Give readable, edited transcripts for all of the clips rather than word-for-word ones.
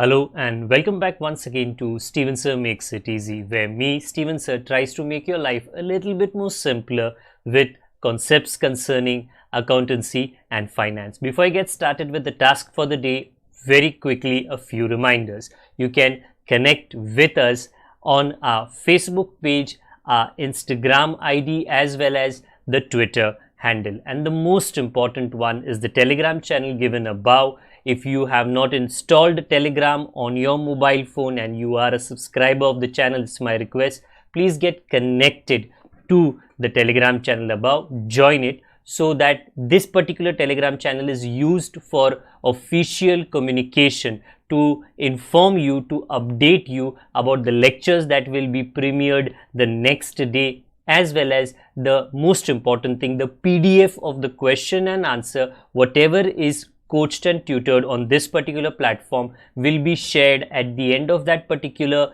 Hello and welcome back once again to Steven Sir Makes It Easy, where me, Steven Sir, tries to make your life a little bit more simpler with concepts concerning accountancy and finance. Before I get started with the task for the day, very quickly a few reminders. You can connect with us on our Facebook page, our Instagram ID, as well as the Twitter handle. And the most important one is the Telegram channel given above. If you have not installed Telegram on your mobile phone and you are a subscriber of the channel, it's my request, please get connected to the Telegram channel above, join it, so that this particular Telegram channel is used for official communication to inform you, to update you about the lectures that will be premiered the next day, as well as the most important thing, the PDF of the question and answer, whatever is coached and tutored on this particular platform will be shared at the end of that particular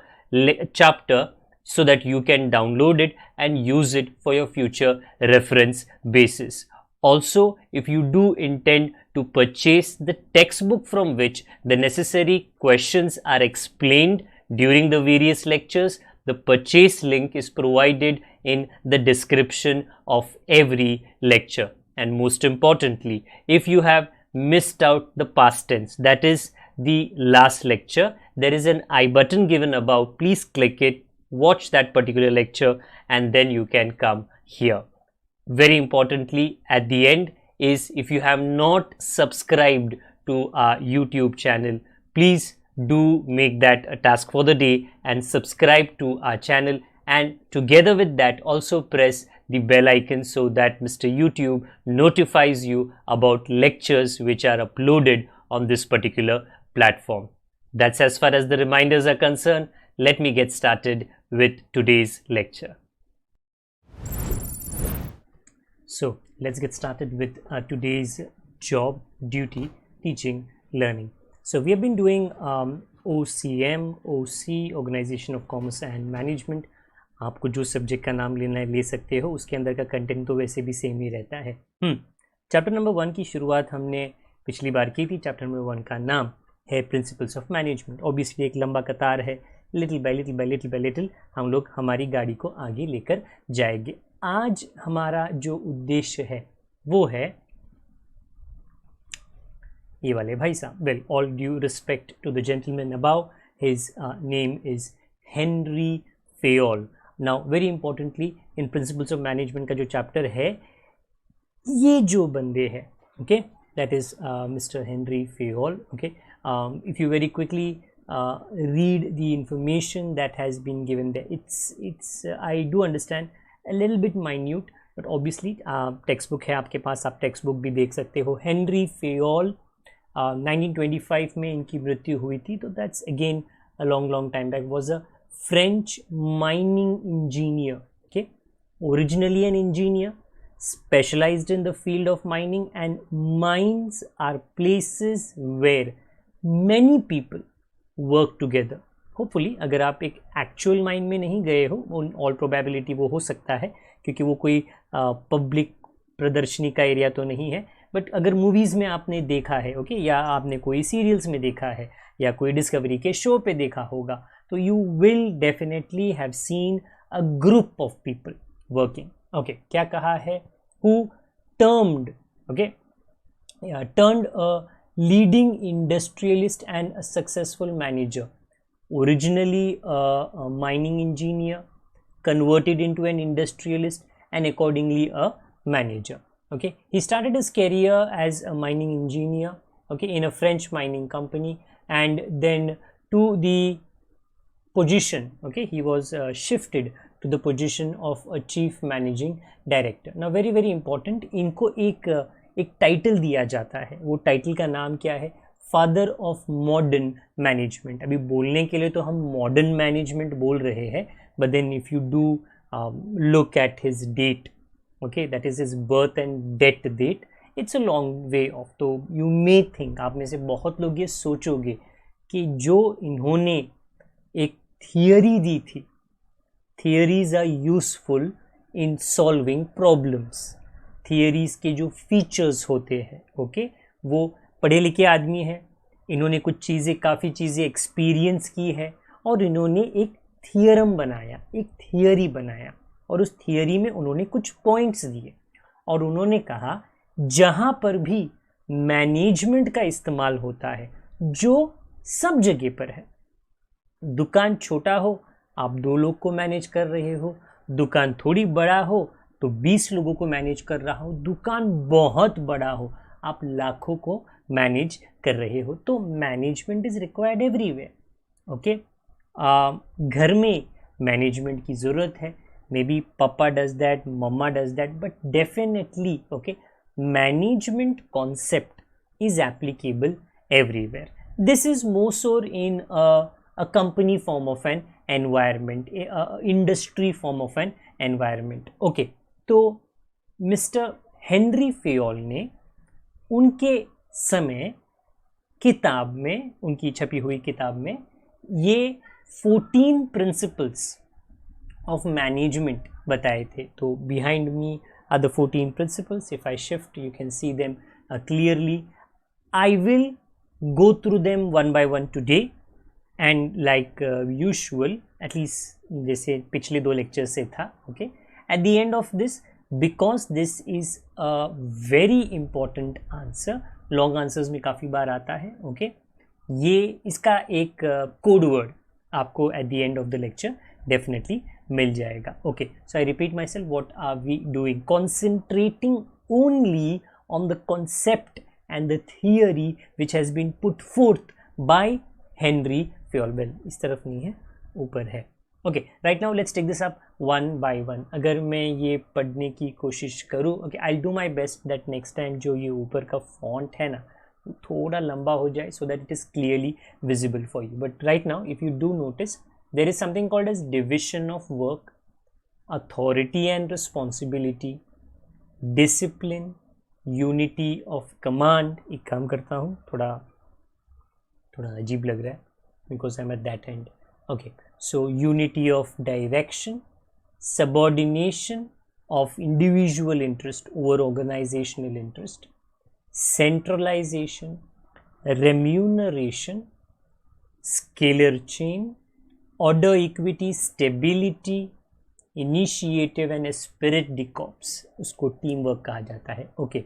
chapter, so that you can download it and use it for your future reference basis. Also, if you do intend to purchase the textbook from which the necessary questions are explained during the various lectures, the purchase link is provided in the description of every lecture. And most importantly, if you have missed out the past tense, that is the last lecture, there is an I button given above. Please click it, watch that particular lecture, and then you can come here. Very importantly, at the end is, if you have not subscribed to our YouTube channel, please do make that a task for the day and subscribe to our channel, and together with that also press the bell icon so that Mr. YouTube notifies you about lectures which are uploaded on this particular platform. That's as far as the reminders are concerned. Let me get started with today's lecture. So let's get started with today's job duty, teaching, learning. So we have been doing OCM, OC, Organization of Commerce and Management. आपको जो subject का नाम लेना है ले सकते हो, उसके अंदर का कंटेंट तो वैसे भी सेम ही रहता है। चैप्टर नंबर 1 की शुरुआत हमने पिछली बार की थी। चैप्टर नंबर 1 का नाम है प्रिंसिपल्स ऑफ मैनेजमेंट। ऑब्वियसली एक लंबा कतार है, little bye little bye little bye little हम लोग हमारी गाड़ी को आगे लेकर जाएंगे। आज हमारा जो उद्देश्य है वो है ये वाले भाई साहब। Well, all due respect to the gentleman about, his name is Henry Fayol. Now very importantly, in principles of management का जो चैप्टर है, ये जो बंदे हैं, okay, that is mister Henry Fayol. Okay, if you very quickly read the information that has been given there, it's I do understand a little bit minute, but obviously text book है आपके पास, आप text book भी देख सकते हो। Henry Fayol 1925 में इनकी मृत्यु हुई थी, तो that's again a long time back. Was a French mining engineer, okay, originally an engineer, specialized in the field of mining, and mines are places where many people work together. Hopefully अगर आप एक actual mine में नहीं गए हो, all probability वो हो सकता है क्योंकि वो कोई पब्लिक प्रदर्शनी का एरिया तो नहीं है, बट अगर मूवीज़ में आपने देखा है, ओके, या आपने कोई सीरियल्स में देखा है या कोई डिस्कवरी के शो पे देखा होगा, तो you will definitely have seen a group of people working. Okay, क्या कहा है? Who turned a leading industrialist and a successful manager. Originally a mining engineer, converted into an industrialist, and accordingly a manager. Okay, he started his career as a mining engineer, okay, in a French mining company, and then to the position, okay, he was shifted to the position of a chief managing director. Now very important, इनको एक title दिया जाता है। वो title का नाम क्या है? Father of modern management. अभी बोलने के लिए तो हम मॉडर्न मैनेजमेंट बोल रहे हैं, but then if you do look at his date, okay, that is his birth and death date, it's a long way off. तो यू मे थिंक, आप में से बहुत लोग ये सोचोगे कि जो इन्होंने एक थियरी दी थी, theories are useful in solving problems. Theories के जो फीचर्स होते हैं, ओके, वो पढ़े लिखे आदमी हैं, इन्होंने कुछ चीज़ें, काफ़ी चीज़ें एक्सपीरियंस की है और इन्होंने एक थियरम बनाया, एक थियरी बनाया और उस थियरी में उन्होंने कुछ पॉइंट्स दिए और उन्होंने कहा जहाँ पर भी मैनेजमेंट का इस्तेमाल होता है, जो सब जगह पर है, दुकान छोटा हो आप 2 लोग को मैनेज कर रहे हो, दुकान थोड़ी बड़ा हो तो 20 लोगों को मैनेज कर रहा हो, दुकान बहुत बड़ा हो आप लाखों को मैनेज कर रहे हो, तो management is required everywhere. Okay, घर में मैनेजमेंट की ज़रूरत है, maybe papa does that, mama does that, but definitely okay management concept is applicable everywhere. This is more so in a company form of an environment, a industry form of an environment. Okay, तो mister Henry Fayol ने उनके समय किताब में, उनकी छपी हुई किताब में ये 14 प्रिंसिपल्स ऑफ मैनेजमेंट बताए थे। तो behind me are the 14 principles, if I shift you can see them clearly. I will go through them one by one today and like usual, at least जैसे पिछले 2 लेक्चर से था, okay, at the end of this, because this is a very important answer, long answers में काफ़ी बार आता है, okay, ये इसका एक कोड वर्ड आपको at the end of the lecture definitely मिल जाएगा। okay, so I repeat myself, what are we doing? Concentrating only on the concept and the theory which has been put forth by Henry Fayol. इस तरफ नहीं है, ऊपर है। okay, right now let's take this up one by one. अगर मैं ये पढ़ने की कोशिश करूँ, okay, I'll do my best that next time जो ये ऊपर का font है ना थोड़ा लंबा हो जाए so that it is clearly visible for you. But right now if you do notice, there is something called as division of work, authority and responsibility, discipline, unity of command. एक काम करता हूँ, थोड़ा अजीब लग रहा है because I am at that end. Okay, so unity of direction, subordination of individual interest over organisational interest, centralisation, remuneration, scalar chain, order, equity, stability, initiative and spirit de corps, उसको टीम वर्क कहा जाता है। Okay,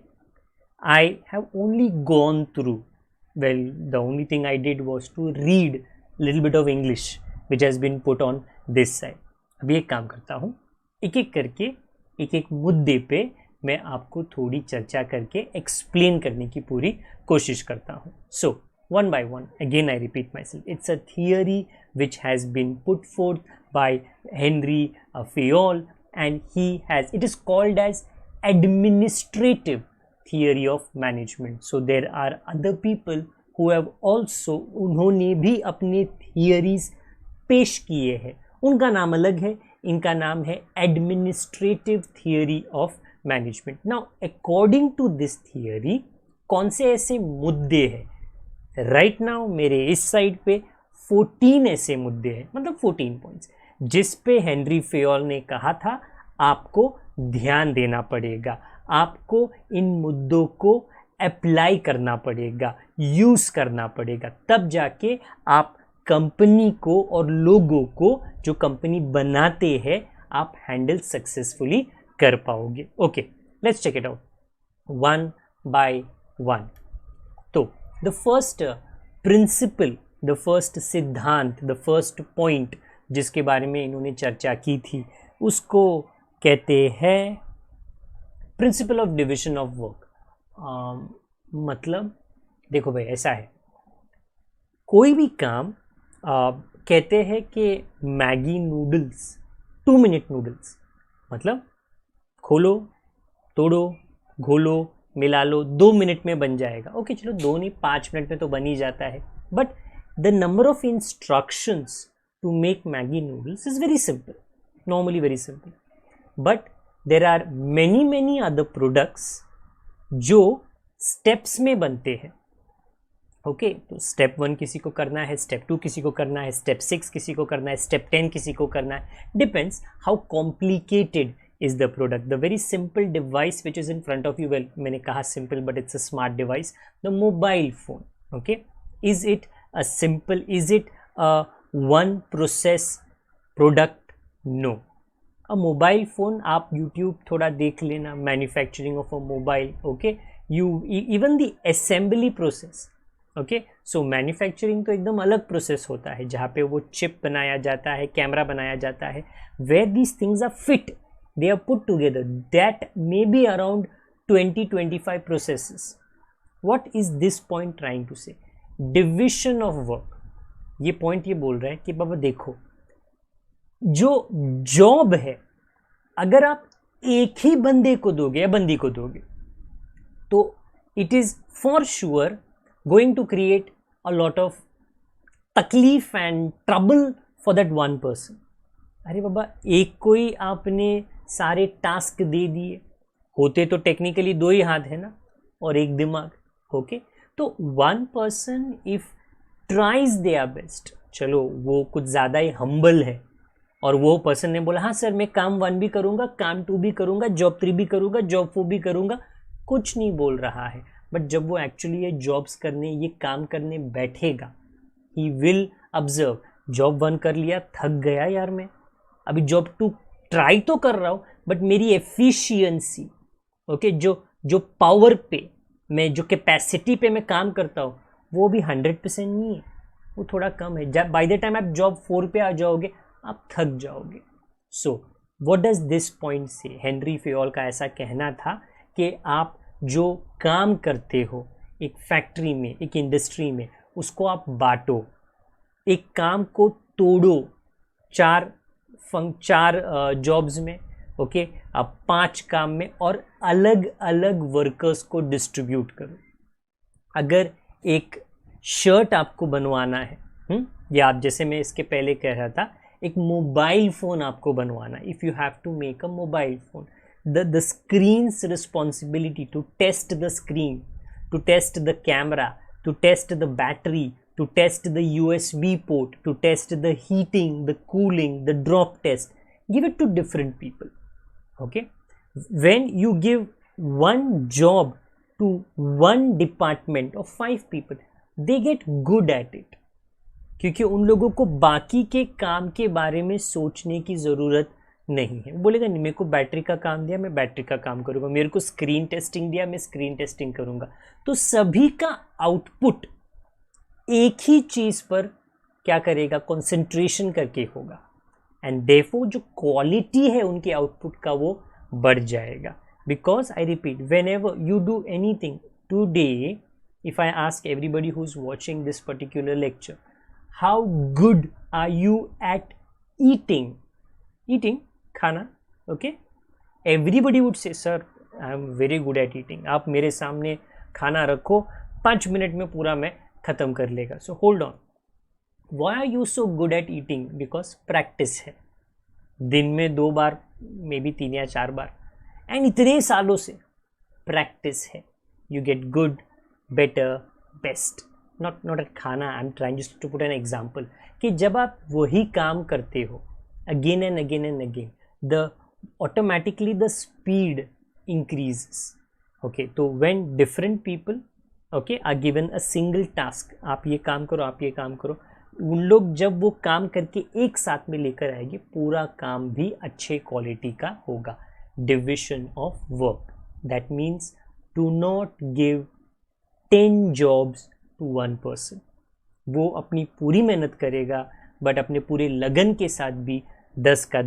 I have only gone through, well the only thing I did was to read little bit of English which has been put on this side. अभी एक काम करता हूँ, एक एक करके एक एक मुद्दे पे मैं आपको थोड़ी चर्चा करके एक्सप्लेन करने की पूरी कोशिश करता हूँ। सो one by one, again I repeat myself, it's a theory which has been put forth by Henry Fayol, and it is called as administrative theory of management. So there are other people who have also, उन्होंने भी अपने theories पेश किए हैं, उनका नाम अलग है, इनका नाम है administrative theory of management. Now according to this theory, कौन से ऐसे मुद्दे हैं राइट नाउ मेरे इस साइड पे 14 ऐसे मुद्दे हैं, मतलब 14 पॉइंट्स, जिस पे हेनरी फेयोल ने कहा था आपको ध्यान देना पड़ेगा, आपको इन मुद्दों को अप्लाई करना पड़ेगा, यूज करना पड़ेगा, तब जाके आप कंपनी को और लोगों को जो कंपनी बनाते हैं आप हैंडल सक्सेसफुली कर पाओगे। Okay, let's check it out one by one. तो the first principle, the first सिद्धांत, the first point जिसके बारे में इन्होंने चर्चा की थी उसको कहते हैं principle of division of work. मतलब देखो भाई, ऐसा है, कोई भी काम कहते हैं कि मैगी नूडल्स 2 मिनट नूडल्स, मतलब खोलो, तोड़ो, घोलो, मिला लो, 2 मिनट में बन जाएगा। ओके, चलो 2 नहीं 5 मिनट में तो बन ही जाता है, but the number of instructions to make Maggi noodles is very simple, normally very simple, but there are many other products जो स्टेप्स में बनते हैं। ओके, तो स्टेप 1 किसी को करना है, स्टेप 2 किसी को करना है, स्टेप 6 किसी को करना है, स्टेप 10 किसी को करना है, depends how complicated is the product. The very simple device which is in front of you, well मैंने कहा simple but it's a smart device, the mobile phone, okay, Is it a simple, is it a one process product? No. A mobile phone, आप YouTube थोड़ा देख लेना, manufacturing of a mobile, okay, you even the assembly process, okay, so manufacturing तो एकदम अलग process होता है जहाँ पे वो chip बनाया जाता है, कैमरा बनाया जाता है, where these things are fit, they are put together, that may be around 20-25 processes. What is this point trying to say? Division of work. ये point ये बोल रहा है कि बाबा देखो, जो जॉब है अगर आप एक ही बंदे को दोगे या बंदी को दोगे तो it is for sure going to create a lot of तकलीफ and trouble for that one person. अरे बाबा, एक को ही आपने सारे टास्क दे दिए, होते तो टेक्निकली दो ही हाथ है ना और एक दिमाग, ओके. तो one person if tries their best, चलो वो कुछ ज़्यादा ही हम्बल है और वो पर्सन ने बोला हाँ सर मैं काम 1 भी करूँगा, काम 2 भी करूँगा, जॉब 3 भी करूँगा, जॉब 4 भी करूँगा, कुछ नहीं बोल रहा है. बट जब वो एक्चुअली ये जॉब्स करने, ये काम करने बैठेगा, ही विल ऑब्जर्व, जॉब 1 कर लिया, थक गया यार मैं, अभी जॉब 2 ट्राई तो कर रहा हूँ बट मेरी एफिशिएंसी, ओके, जो पावर पे मैं, जो कैपेसिटी पे मैं काम करता हूँ वो भी 100% नहीं है, वो थोड़ा कम है. जब बाय द टाइम आप जॉब 4 पे आ जाओगे आप थक जाओगे. So what does this point से? हेनरी फेयोल का ऐसा कहना था कि आप जो काम करते हो एक फैक्ट्री में, एक इंडस्ट्री में, उसको आप बांटो, एक काम को तोड़ो 4 जॉब्स में, ओके, आप 5 काम में, और अलग अलग वर्कर्स को डिस्ट्रीब्यूट करो. अगर एक शर्ट आपको बनवाना है, या आप जैसे मैं इसके पहले कह रहा था एक मोबाइल फ़ोन आपको बनवाना, if you have to make a mobile phone, the screen's responsibility to test the screen, to test the camera, to test the battery, to test the USB port, to test the heating, the cooling, the drop test. Give it to different people. Okay? When you give one job to one department of 5 people, they get good at it. क्योंकि उन लोगों को बाकी के काम के बारे में सोचने की ज़रूरत नहीं है. बोलेगा नहीं, मेरे को बैटरी का काम दिया मैं बैटरी का काम करूँगा, मेरे को स्क्रीन टेस्टिंग दिया मैं स्क्रीन टेस्टिंग करूँगा. तो सभी का आउटपुट एक ही चीज़ पर क्या करेगा, कंसंट्रेशन करके होगा, एंड देयरफॉर जो क्वालिटी है उनके आउटपुट का वो बढ़ जाएगा. Because I repeat, whenever you do anything today, if I ask everybody who is watching this particular lecture, how good are you at eating खाना, okay, everybody would say sir I am very good at eating. आप मेरे सामने खाना रखो 5 minute में पूरा मैं ख़त्म कर लेगा. So hold on, why are you so good at eating? Because practice है, दिन में 2 बार, मे बी 3 या 4 बार, एंड इतने सालों से प्रैक्टिस है. You get good, better, best. Not at खाना, I am trying just to put an example कि जब आप वही काम करते हो again and again and again, the automatically the speed increases. Okay, तो when different people okay are given a single task, आप ये काम करो, आप ये काम करो, उन लोग जब वो काम करके एक साथ में लेकर आएंगे, पूरा काम भी अच्छे क्वालिटी का होगा. Division of work, that means do not give 10 jobs to 1 person. वो अपनी पूरी मेहनत करेगा बट अपने पूरे लगन के साथ भी 10 का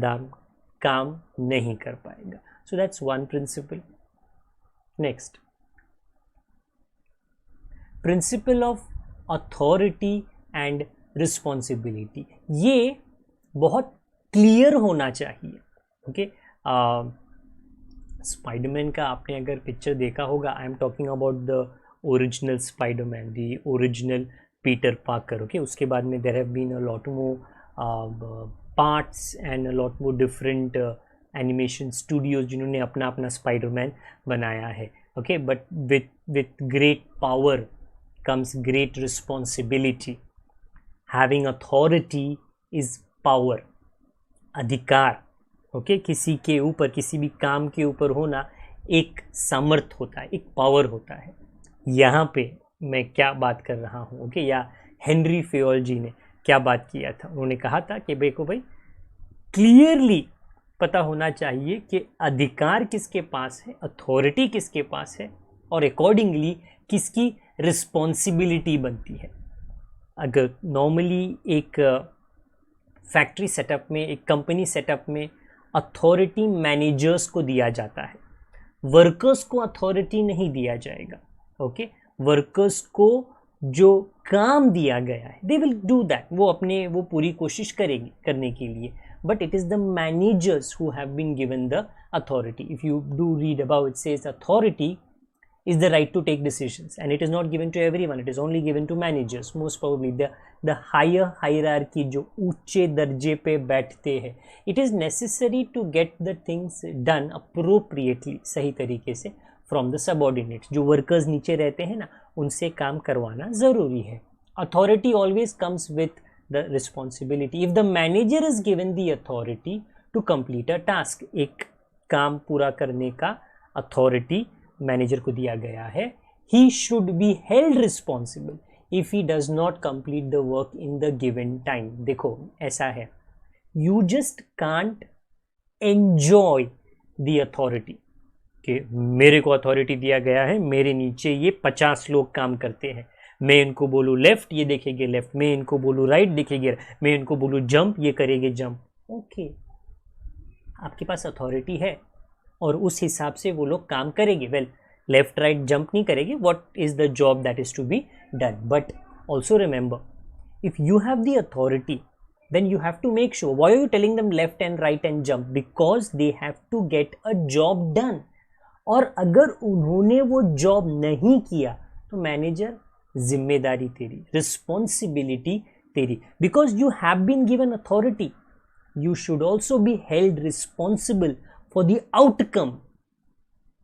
काम नहीं कर पाएगा. So that's one principle. Next, principle of authority and responsibility. ये बहुत क्लियर होना चाहिए. ओके, स्पाइडरमैन का आपने अगर पिक्चर देखा होगा, I am talking about the original Spiderman, the original Peter Parker. Okay, उसके बाद में there have been a lot more parts and a lot more different animation studios जिन्होंने अपना अपना स्पाइडरमैन बनाया है. Okay, but with great power comes great responsibility. Having authority is power, अधिकार. Okay, किसी के ऊपर, किसी भी काम के ऊपर होना एक सामर्थ होता है, एक पावर होता है. यहाँ पे मैं क्या बात कर रहा हूँ, ओके। या हेनरी फेयोल जी ने क्या बात किया था, उन्होंने कहा था कि देखो भाई, क्लियरली पता होना चाहिए कि अधिकार किसके पास है, अथॉरिटी किसके पास है, और अकॉर्डिंगली किसकी रिस्पॉन्सिबिलिटी बनती है। अगर नॉर्मली एक फैक्ट्री सेटअप में, एक कंपनी सेटअप में अथॉरिटी मैनेजर्स को दिया जाता है, वर्कर्स को अथॉरिटी नहीं दिया जाएगा, ओके। वर्कर्स को जो काम दिया गया है दे विल डू दैट, वो पूरी कोशिश करेंगे करने के लिए, but it is the managers who have been given the authority. If you do read about it, says authority is the right to take decisions, and it is not given to everyone, it is only given to managers, most probably the higher hierarchy जो ऊंचे दर्जे पे बैठते हैं। it is necessary to get the things done appropriately, सही तरीके से, from the subordinates, जो workers नीचे रहते हैं ना, उनसे काम करवाना ज़रूरी है। authority always comes with the responsibility. If the manager is given the authority to complete a task, एक काम पूरा करने का authority मैनेजर को दिया गया है, he should be held responsible if he does not complete the work in the given time. देखो ऐसा है, you just can't enjoy the authority कि मेरे को अथॉरिटी दिया गया है, मेरे नीचे ये 50 लोग काम करते हैं, मैं इनको बोलूँ लेफ्ट ये देखेंगे लेफ्ट, मैं इनको बोलूँ राइट देखेंगे, मैं इनको बोलूँ जंप ये करेंगे जंप, ओके। आपके पास अथॉरिटी है और उस हिसाब से वो लोग काम करेंगे। वेल, लेफ्ट राइट जंप नहीं करेंगे, what is the job that is to be done. But also remember, if you have the authority then you have to make sure, why are you telling them left and right and jump? Because they have to get a job done. और अगर उन्होंने वो job नहीं किया तो manager, जिम्मेदारी तेरी, responsibility तेरी, because you have been given authority, you should also be held responsible for the outcome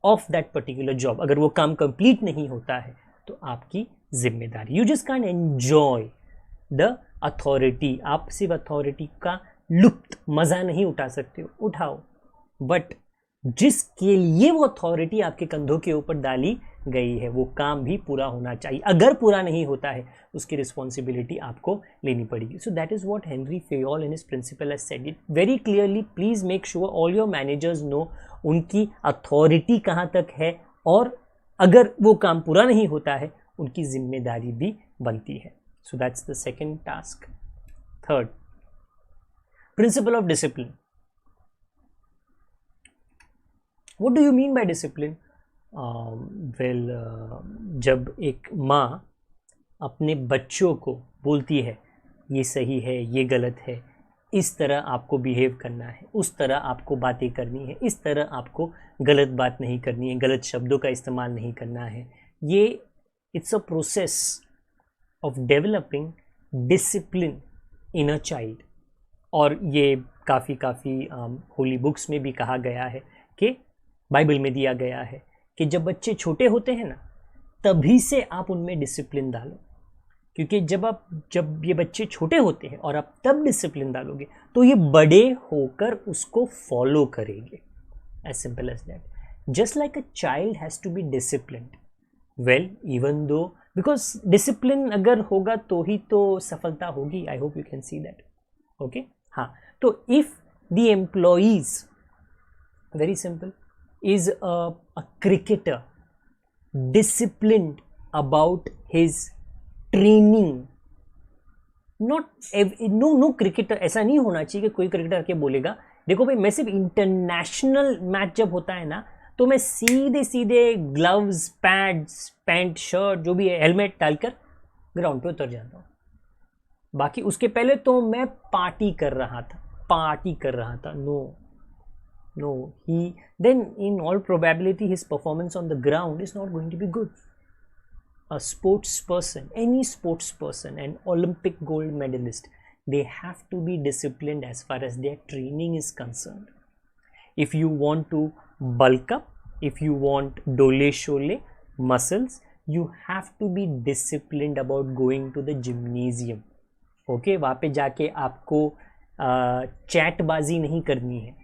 of that particular job. अगर वो काम कंप्लीट नहीं होता है तो आपकी जिम्मेदारी, you just can enjoy the authority. आप सिर्फ अथॉरिटी का लुत्फ, मजा नहीं उठा सकते हो, उठाओ, बट जिसके लिए वो अथॉरिटी आपके कंधों के ऊपर डाली गई है वो काम भी पूरा होना चाहिए। अगर पूरा नहीं होता है उसकी रिस्पॉन्सिबिलिटी आपको लेनी पड़ेगी। So that is what Henry Fayol in his principle has said it very clearly. Please make sure all your managers know उनकी अथॉरिटी कहाँ तक है, और अगर वो काम पूरा नहीं होता है उनकी जिम्मेदारी भी बनती है। So that's the second task. Third, principle of discipline. What do you mean by discipline? जब एक माँ अपने बच्चों को बोलती है ये सही है ये गलत है, इस तरह आपको बिहेव करना है, उस तरह आपको बातें करनी है, इस तरह आपको गलत बात नहीं करनी है, गलत शब्दों का इस्तेमाल नहीं करना है, ये it's a process of developing discipline in a child। और ये काफ़ी होली बुक्स में भी कहा गया है कि बाइबल में दिया गया है कि जब बच्चे छोटे होते हैं ना तभी से आप उनमें डिसिप्लिन डालो, क्योंकि जब ये बच्चे छोटे होते हैं और आप तब डिसिप्लिन डालोगे तो ये बड़े होकर उसको फॉलो करेंगे। As simple as that. Just like a child has to be disciplined, well even though, because discipline अगर होगा तो ही तो सफलता होगी। I hope you can see that, okay. हाँ, तो if the employees, very simple, is a cricketer disciplined about his training, no cricketer, ऐसा नहीं होना चाहिए कि कोई क्रिकेटर के बोलेगा देखो भाई मैं सिर्फ इंटरनेशनल मैच जब होता है ना तो मैं सीधे ग्लव्स, पैड्स, पैंट, शर्ट जो भी है, हेलमेट डालकर ग्राउंड पे उतर जाता हूँ, बाकी उसके पहले तो मैं पार्टी कर रहा था। No, he then in all probability his performance on the ground is not going to be good. A sports person, any sports person, an Olympic gold medalist, they have to be disciplined as far as their training is concerned. If you want to bulk up, if you want dole shole muscles, you have to be disciplined about going to the gymnasium. Okay, वहाँ पे जाके आपको चैटबाजी नहीं करनी है।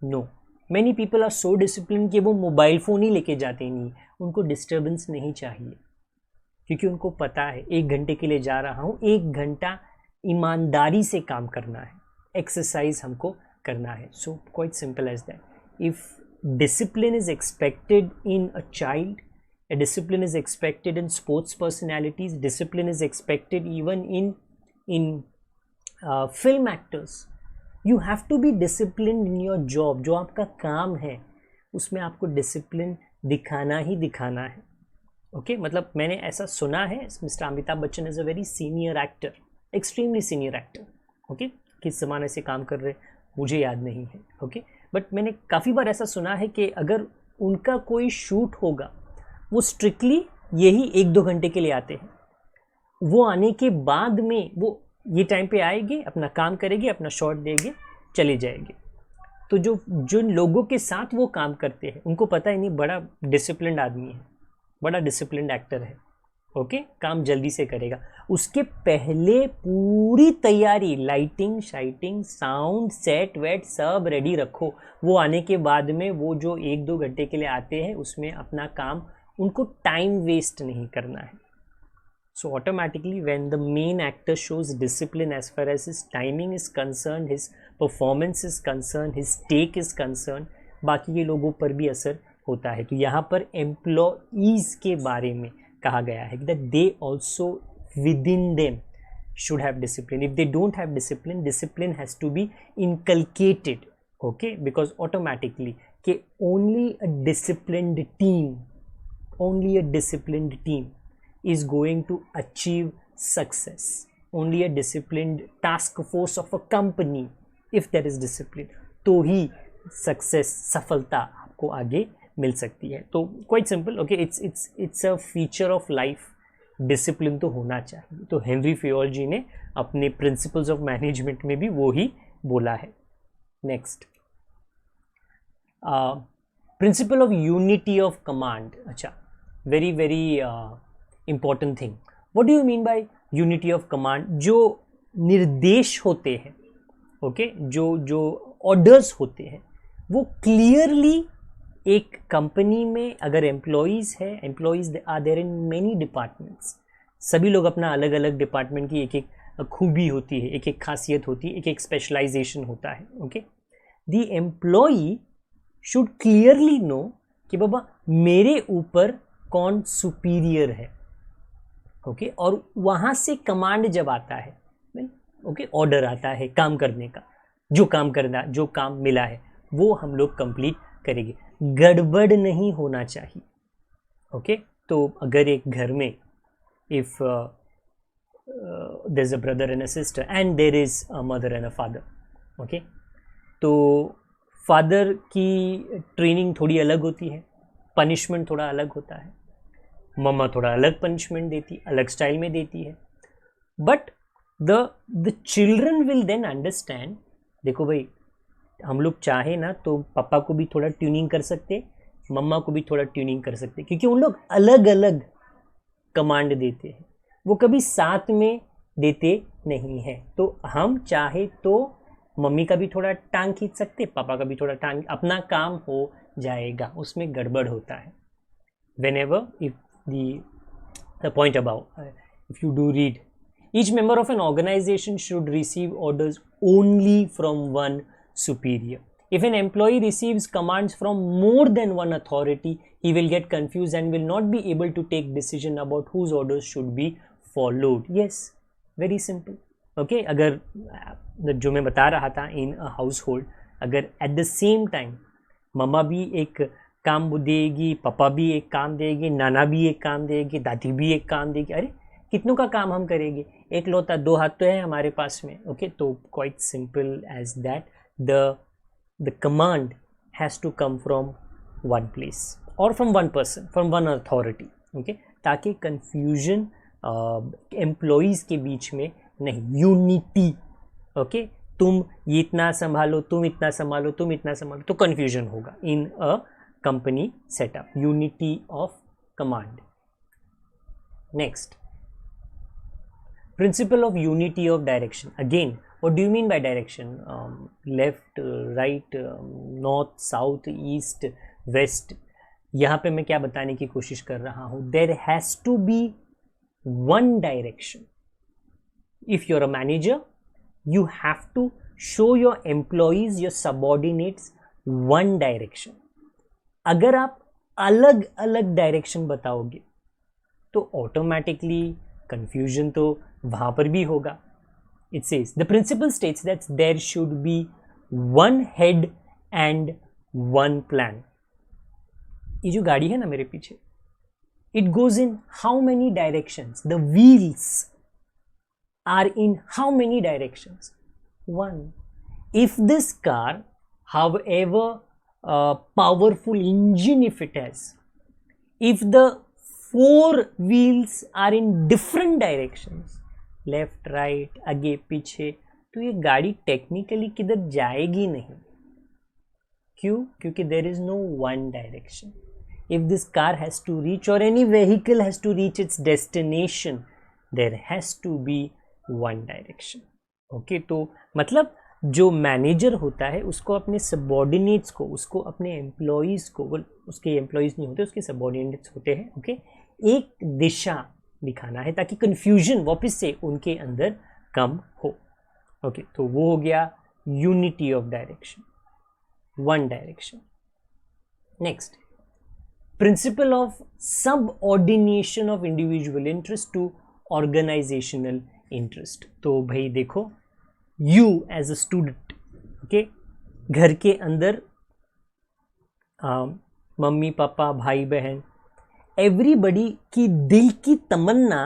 No, many people are so disciplined कि वो mobile phone ही लेके जाते नहीं, उनको डिस्टर्बेंस नहीं चाहिए। क्योंकि उनको पता है 1 घंटे के लिए जा रहा हूँ, 1 घंटा ईमानदारी से काम करना है, एक्सरसाइज हमको करना है. So quite simple as that. If discipline is expected in a child, a discipline is expected in sports personalities, discipline is expected even in film actors. You have to be disciplined in your job. जो आपका काम है उसमें आपको discipline दिखाना ही दिखाना है. Okay मतलब मैंने ऐसा सुना है, mister Amitabh Bachchan is a very senior actor, extremely senior actor. Okay किस ज़माने से काम कर रहे मुझे याद नहीं है. ओके बट मैंने काफ़ी बार ऐसा सुना है कि अगर उनका कोई शूट होगा वो स्ट्रिक्टली यही 1-2 घंटे के लिए आते हैं. वो आने के बाद में वो ये टाइम पे आएंगे, अपना काम करेंगे, अपना शॉट देंगे, चले जाएंगे. तो जो लोगों के साथ वो काम करते हैं उनको पता ही नहीं बड़ा डिसिप्लिन्ड आदमी है, बड़ा डिसिप्लिन्ड एक्टर है. ओके काम जल्दी से करेगा. उसके पहले पूरी तैयारी, लाइटिंग शाइटिंग साउंड सेट वेट सब रेडी रखो. वो आने के बाद में वो जो 1-2 घंटे के लिए आते हैं उसमें अपना काम, उनको टाइम वेस्ट नहीं करना है. So automatically when the main actor shows discipline as far as his timing is concerned, his performance is concerned, his take is concerned, बाकी के लोगों पर भी असर होता है. तो यहाँ पर एम्प्लॉईज के बारे में कहा गया है that they also within them should have discipline. If they don't have discipline, discipline has to be inculcated. Okay, because automatically कि only a disciplined team is going to achieve success. Only a disciplined task force of a company, if there is discipline, तो ही success, सफलता आपको आगे मिल सकती है. तो quite simple. Okay, it's a feature of life. Discipline तो होना चाहिए. तो हेनरी फयोल जी ने अपने प्रिंसिपल्स ऑफ मैनेजमेंट में भी वो ही बोला है. Next principle of unity of command. अच्छा, very very important thing. What do you mean by unity of command? जो निर्देश होते हैं, ओके जो ऑर्डर्स होते हैं वो क्लियरली एक कंपनी में अगर एम्प्लॉइज़ है, employees are there in many departments, सभी लोग अपना अलग अलग डिपार्टमेंट की एक एक खूबी होती है, एक एक खासियत होती है, एक एक स्पेशलाइजेशन होता है. Okay the employee should clearly know कि बाबा मेरे ऊपर कौन सुपीरियर है. ओके और वहाँ से कमांड जब आता है, ओके ऑर्डर आता है काम करने का, जो काम करना, जो काम मिला है वो हम लोग कंप्लीट करेंगे. गड़बड़ नहीं होना चाहिए. ओके तो अगर एक घर में if there is a brother and a sister and there is a mother and a father, okay तो फादर की ट्रेनिंग थोड़ी अलग होती है, पनिशमेंट थोड़ा अलग होता है, मम्मा थोड़ा अलग पनिशमेंट देती, अलग स्टाइल में देती है. But the children will then understand, देखो भाई हम लोग चाहे ना तो पापा को भी थोड़ा ट्यूनिंग कर सकते, मम्मा को भी थोड़ा ट्यूनिंग कर सकते, क्योंकि उन लोग अलग अलग कमांड देते हैं, वो कभी साथ में देते नहीं हैं. तो हम चाहे तो मम्मी का भी थोड़ा टांग खींच सकते, पापा का भी थोड़ा टांग, अपना काम हो जाएगा, उसमें गड़बड़ होता है. Whenever if the point above, if you do read, each member of an organization should receive orders only from one superior. If an employee receives commands from more than one authority, he will get confused and will not be able to take decision about whose orders should be followed. Yes, very simple. Okay, अगर जो मैं बता रहा था in a household, अगर at the same time मम्मा भी एक काम देगी, पापा भी एक काम देगी, नाना भी एक काम देगी, दादी भी एक काम देगी, अरे कितनों का काम हम करेंगे, एक लौता 2 हाथ तो है हमारे पास में. ओके तो quite simple as that. The command has to come from one place और from one person, from one authority. Okay ताकि कन्फ्यूजन एम्प्लॉइज़ के बीच में नहीं. यूनिटी. ओके तुम ये इतना संभालो, तुम इतना संभालो, तुम इतना संभालो, तो कन्फ्यूजन होगा इन अ company setup. Unity of command. Next, principle of unity of direction. Again, what do you mean by direction? Left, right, north, south, east, west. यहाँ पे मैं क्या बताने की कोशिश कर रहा हूँ, there has to be one direction. If you're a manager, you have to show your employees, your subordinates one direction. अगर आप अलग अलग डायरेक्शन बताओगे तो ऑटोमेटिकली कंफ्यूजन तो वहां पर भी होगा. It says the principle states that there should be one head and one plan. ये जो गाड़ी है ना मेरे पीछे, it goes in how many directions? The wheels are in how many directions? One. If this car, however powerful engine if it has, if the four wheels are in different directions, left, right, आगे पीछे, तो ये गाड़ी technically किधर जाएगी नहीं. क्यों? क्योंकि there is no one direction. If this car has to reach or any vehicle has to reach its destination, there has to be one direction. Okay, तो मतलब जो मैनेजर होता है उसको अपने सबॉर्डिनेट्स को, उसको अपने एम्प्लॉयज़ को, वो उसके एम्प्लॉयज़ नहीं होते, उसके सबॉर्डिनेट्स होते हैं, ओके, एक दिशा दिखाना है ताकि कन्फ्यूजन वापस से उनके अंदर कम हो. ओके, तो वो हो गया unity of direction, one direction. Next, principle of subordination of individual interest to organisational interest. तो भाई देखो, you as a student, okay, घर के अंदर मम्मी पापा भाई बहन एवरीबडी की दिल की तमन्ना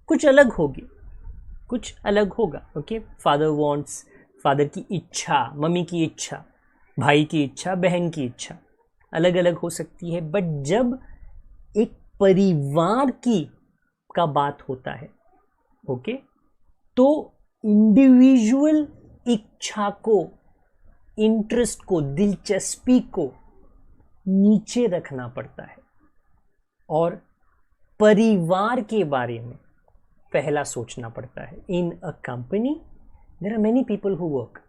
कुछ अलग होगी, कुछ अलग होगा. ओके, फादर वांट्स, फादर की इच्छा, मम्मी की इच्छा, भाई की इच्छा, बहन की इच्छा अलग अलग हो सकती है. बट जब एक परिवार की का बात होता है, ओके, तो इंडिविजुअल इच्छा को, इंटरेस्ट को, दिलचस्पी को नीचे रखना पड़ता है और परिवार के बारे में पहला सोचना पड़ता है. In a company there are many people who work,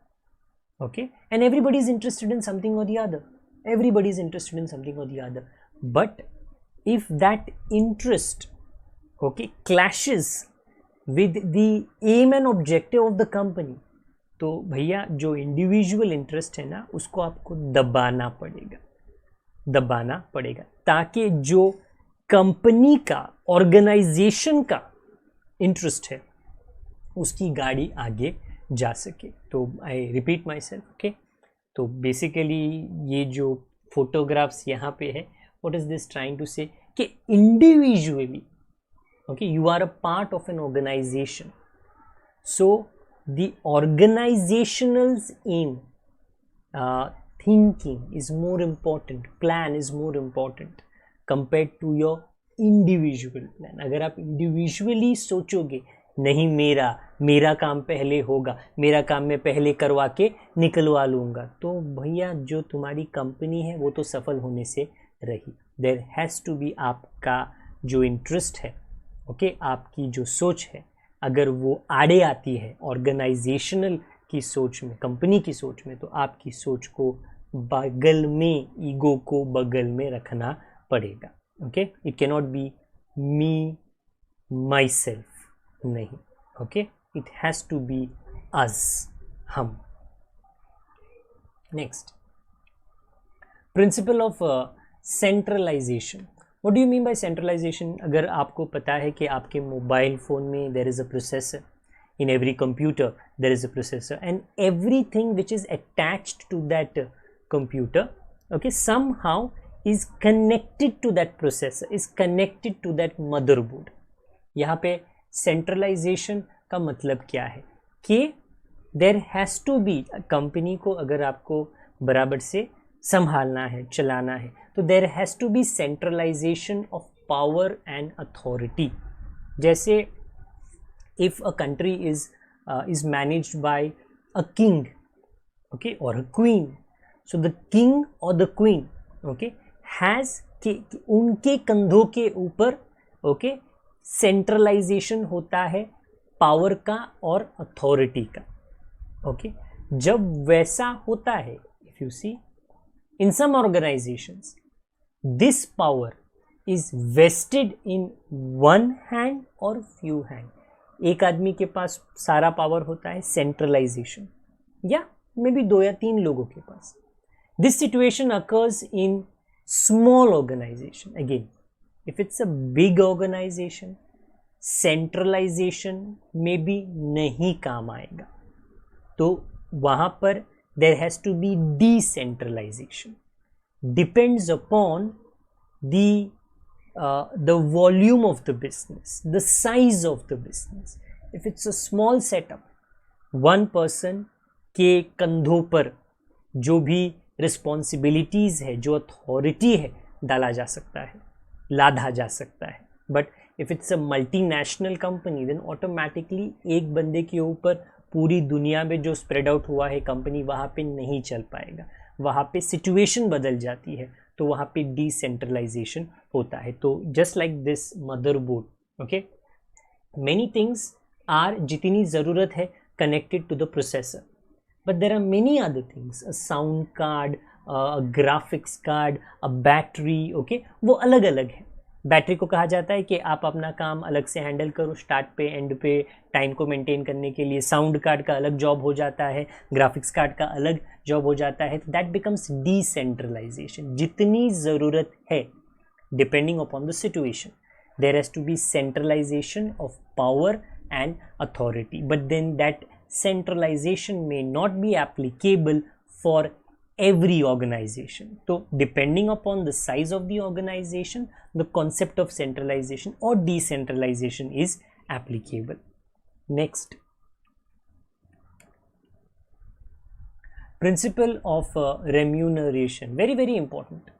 okay, and everybody is interested in something और the other. Everybody is interested in something or the other, but if that interest, okay, clashes with the aim and objective of the company, तो भैया जो individual interest है ना उसको आपको दबाना पड़ेगा, दबाना पड़ेगा ताकि जो कंपनी का, ऑर्गेनाइजेशन का इंटरेस्ट है उसकी गाड़ी आगे जा सके. तो I repeat myself, okay. तो बेसिकली ये जो फोटोग्राफ्स यहाँ पे है, what is this trying to say कि individually, okay, you are a part of an organization, so the organization's aim, thinking is more important, plan is more important compare to your individual plan. अगर आप individually सोचोगे नहीं मेरा काम पहले होगा, मेरा काम मैं पहले करवा के निकलवा लूँगा, तो भैया जो तुम्हारी कंपनी है वो तो सफल होने से रही. देयर हैज़ टू बी, आपका जो इंटरेस्ट है, ओके, आपकी जो सोच है, अगर वो आड़े आती है ऑर्गेनाइजेशनल की सोच में, कंपनी की सोच में, तो आपकी सोच को बगल में, ईगो को बगल में रखना पड़ेगा. Okay, it cannot be me myself, नहीं, okay, it has to be us, हम. Next, principle of centralization. What do you mean by centralization? अगर आपको पता है कि आपके मोबाइल फ़ोन में there is a processor, in every computer there is a processor, and everything which is attached to that computer, okay, somehow is connected to that processor, is connected to that motherboard. यहाँ पे centralization का मतलब क्या है कि there has to be, company को अगर आपको बराबर से संभालना है, चलाना है, तो there has to be centralization of power and authority. जैसे if a country is managed by a king, okay, or a queen, so the king or the queen, okay, has उनके कंधों के ऊपर, okay, centralization होता है power का और authority का. okay, जब वैसा होता है, if you see in some organizations this power is vested in one hand और फ्यू हैंड. एक आदमी के पास सारा पावर होता है, सेंट्रलाइजेशन, या मे बी 2 या 3 लोगों के पास. This situation occurs in small organization. Again, if it's a big organization, centralization में भी नहीं काम आएगा. तो वहां पर there has to be decentralization. Depends upon the volume of the business, the size of the business. If it's a small setup, one person के कंधों पर जो भी रिस्पॉन्सिबिलिटीज है, जो अथॉरिटी है, डाला जा सकता है, लादा जा सकता है. But if it's a multinational company, then automatically एक बंदे के ऊपर पूरी दुनिया में जो स्प्रेड आउट हुआ है कंपनी, वहाँ पे नहीं चल पाएगा. वहाँ पे सिचुएशन बदल जाती है, तो वहाँ पे डिसेंट्रलाइजेशन होता है. तो just like this motherboard, okay, many things are, जितनी ज़रूरत है, connected to the processor, but there are many other things, a sound card, graphics card, a battery, okay, वो अलग अलग है. बैटरी को कहा जाता है कि आप अपना काम अलग से हैंडल करो, स्टार्ट पे एंड पे टाइम को मेंटेन करने के लिए. साउंड कार्ड का अलग जॉब हो जाता है, ग्राफिक्स कार्ड का अलग जॉब हो जाता है. That becomes decentralisation. जितनी ज़रूरत है, depending upon the situation, there has to be centralisation of power and authority. But then that centralization may not be applicable for every organization. So depending upon the size of the organization, the concept of centralization or decentralization is applicable. Next, principle of remuneration, very very important.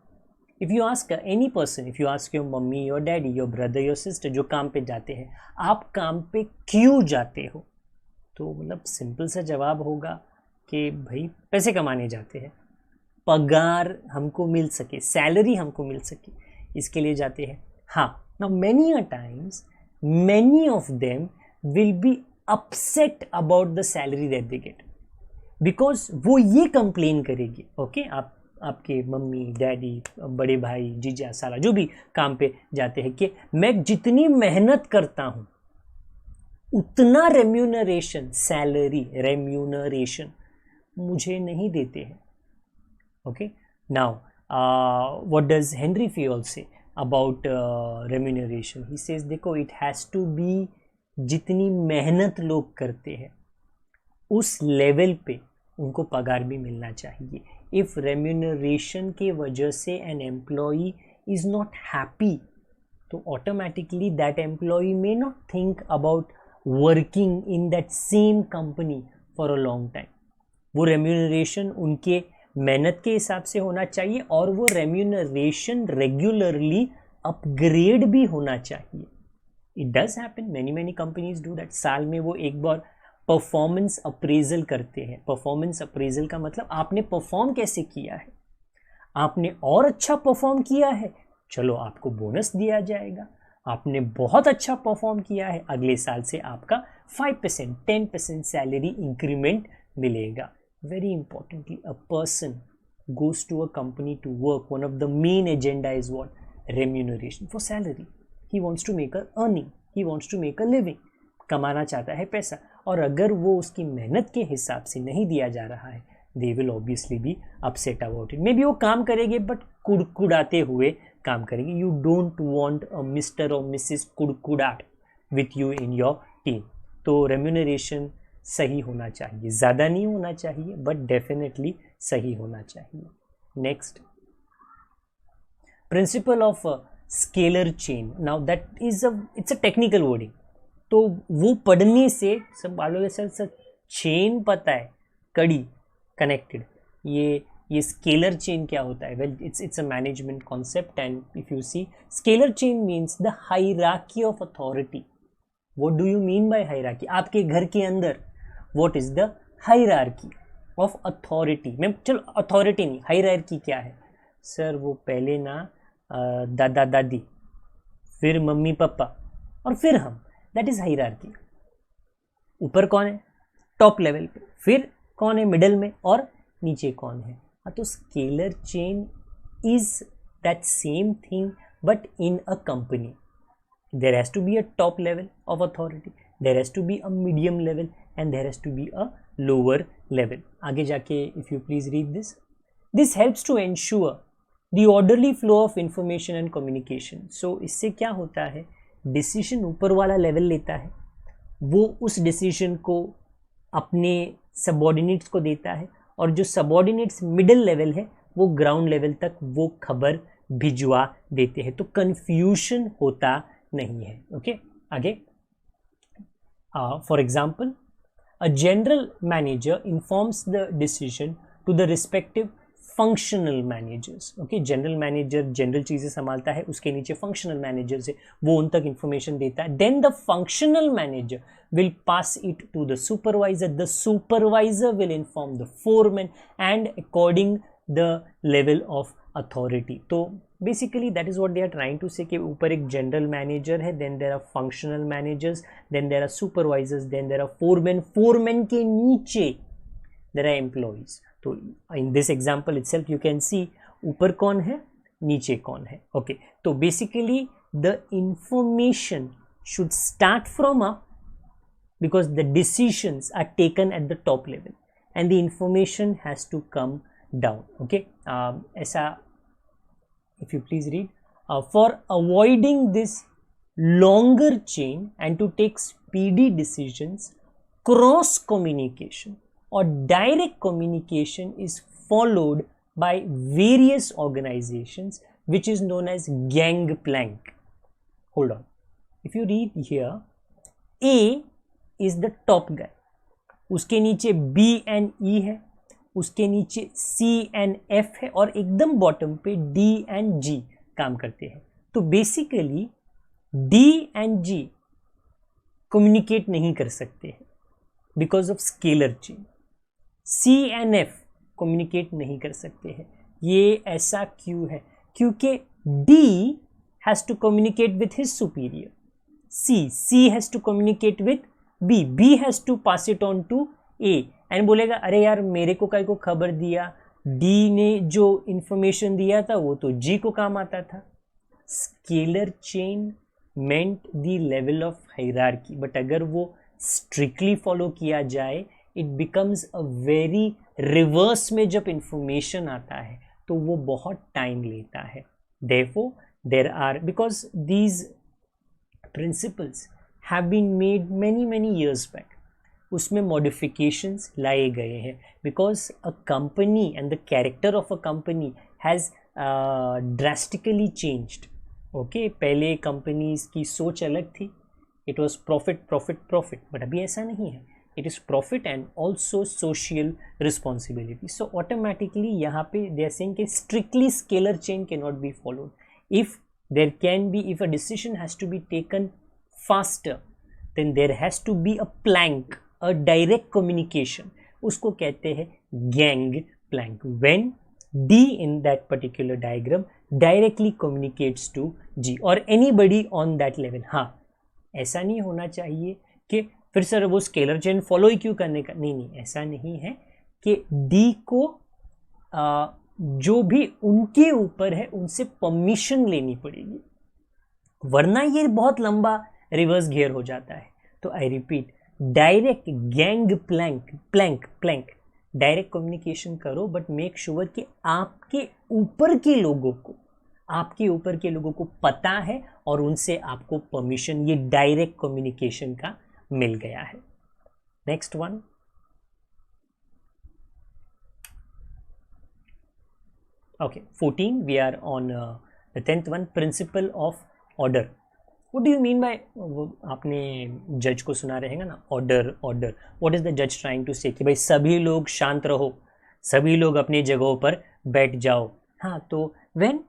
If you ask any person, if you ask your mummy, your daddy, your brother, your sister, जो काम पे जाते हैं, आप काम पे क्यों जाते हो, तो मतलब सिंपल सा जवाब होगा कि भाई पैसे कमाने जाते हैं, पगार हमको मिल सके, सैलरी हमको मिल सके, इसके लिए जाते हैं. हाँ, now many a times many of them will be upset about the salary that they get, because वो ये कंप्लेन करेगी, ओके, आपके मम्मी, डैडी, बड़े भाई, जीजा, साला जो भी काम पे जाते हैं, कि मैं जितनी मेहनत करता हूँ उतना रेम्यूनरेशन, सैलरी, रेम्यूनरेशन मुझे नहीं देते हैं. Okay, now what does Henry Fayol say about remuneration? He says, देखो, इट हैज़ टू बी, जितनी मेहनत लोग करते हैं उस लेवल पे उनको पगार भी मिलना चाहिए. इफ़ रेम्यूनरेशन के वजह से an employee is not happy, तो automatically that employee may not think about working in that same company for a long time. वो रेम्यूनरेशन उनके मेहनत के हिसाब से होना चाहिए, और वो रेम्यूनरेशन रेगुलरली अपग्रेड भी होना चाहिए. It does happen, many companies do that. साल में वो एक बार परफॉर्मेंस अप्रेजल करते हैं. परफॉर्मेंस अप्रेजल का मतलब आपने परफॉर्म कैसे किया है, आपने और अच्छा परफॉर्म किया है, चलो आपको बोनस दिया जाएगा. आपने बहुत अच्छा परफॉर्म किया है, अगले साल से आपका 5%, 10% सैलरी इंक्रीमेंट मिलेगा. Very importantly, a person goes to a company to work, one of the main agenda is what? Remuneration for salary. He wants to make a earning, he wants to make a living. कमाना चाहता है पैसा, और अगर वो उसकी मेहनत के हिसाब से नहीं दिया जा रहा है, they will obviously be upset about it. Maybe वो काम करेंगे, बट कुड़कुड़ाते हुए काम करेंगे. You don't want a mister और मिसेस कुड़कुड़ाट with you in your team. तो रेम्यूनरेशन सही होना चाहिए, ज़्यादा नहीं होना चाहिए, बट डेफिनेटली सही होना चाहिए. Next, principle of scalar chain. Now that is it's a technical wording, तो वो पढ़ने से सब वालों के सर चेन पता है, कड़ी, कनेक्टेड. ये स्केलर चेन क्या होता है? Well, it's a management concept, and if you see, scalar chain means the hierarchy of authority. What do you mean by hierarchy? आपके घर के अंदर what is the hierarchy of authority? मैं चलो अथॉरिटी नहीं, हायरार्की क्या है सर? वो पहले ना दादा दादी, फिर मम्मी पापा, और फिर हम. That is hierarchy. ऊपर कौन है? टॉप लेवल पे. फिर कौन है मिडल में, और नीचे कौन है? तो scalar chain is that same thing but in a company there has to be a top level of authority, there has to be a medium level, and there has to be a lower level. आगे जाके if you please read this. This helps to ensure the orderly flow of information and communication. So इससे क्या होता है, decision ऊपर वाला level लेता है, वो उस डिसीजन को अपने सबऑर्डिनेट्स को देता है, और जो सबऑर्डिनेट्स मिडिल लेवल है वो ग्राउंड लेवल तक वो खबर भिजवा देते हैं, तो कंफ्यूजन होता नहीं है. ओके आगे. For example, a general manager informs the decision to the respective functional managers. Okay, general manager general चीज़ें संभालता है, उसके नीचे functional managers है, वो उन तक information देता है. Then the functional manager will pass it to the supervisor. The supervisor will inform the foreman, and according the level of authority. तो basically that is what they are trying to say कि ऊपर एक general manager है, then there are functional managers, then there are supervisors, then there are foremen. Foremen के नीचे there are employees. तो in this example itself you can see ऊपर कौन है, नीचे कौन है. Okay, तो basically the information should start from up, because the decisions are taken at the top level and the information has to come down. Okay, ऐसा if you please read. For avoiding this longer chain and to take speedy decisions, cross communication or direct communication is followed by various organizations, which is known as gangplank. Hold on, if you read here, A is the top guy, उसके नीचे B and E है, उसके नीचे C and F है, और एकदम bottom पे D and G काम करते हैं. तो basically D and G communicate नहीं कर सकते हैं because of scalar chain. C and F communicate नहीं कर सकते हैं. ये ऐसा क्यों है? क्योंकि D has to communicate with his superior, C has to communicate with B has to pass it on to A, and बोलेगा अरे यार मेरे को काय को खबर दिया, डी ने जो इंफॉर्मेशन दिया था वो तो जी को काम आता था. Scalar chain meant the level of hierarchy, but अगर वो स्ट्रिक्टली फॉलो किया जाए it becomes a very reverse में जब इंफॉर्मेशन आता है तो वो बहुत टाइम लेता है. Therefore there are, because these principles have been made many years back, उसमें मॉडिफिकेशंस लाए गए हैं, because a company and the character of a company has drastically changed. Okay, पहले कंपनीज की सोच अलग थी, इट वॉज प्रॉफिट, बट अभी ऐसा नहीं है. It is profit and also social responsibility. So automatically यहाँ पे दे आर सेइंग कि strictly scalar chain can not be followed. If there can be, if a decision has to be taken faster, then there has to be a plank, a direct communication. उसको कहते हैं gang plank. When D in that particular diagram directly communicates to G or anybody on that level. हाँ, ऐसा नहीं होना चाहिए कि फिर सर वो स्केलर चेन फॉलो ही क्यों करने का, नहीं, ऐसा नहीं है कि D को जो भी उनके ऊपर है उनसे परमिशन लेनी पड़ेगी, वरना ये बहुत लंबा रिवर्स गियर हो जाता है. तो I repeat, direct gang plank direct communication करो, बट मेक श्योर कि आपके ऊपर के लोगों को पता है और उनसे आपको परमिशन ये डायरेक्ट कम्युनिकेशन का मिल गया है. Next one, okay 14, we are on the 10th one, principle of order. What do you mean by, आपने जज को सुना रहेगा ना, ऑर्डर. व्हाट इज द जज ट्राइंग टू से कि भाई सभी लोग शांत रहो, सभी लोग अपनी जगहों पर बैठ जाओ. हाँ, तो when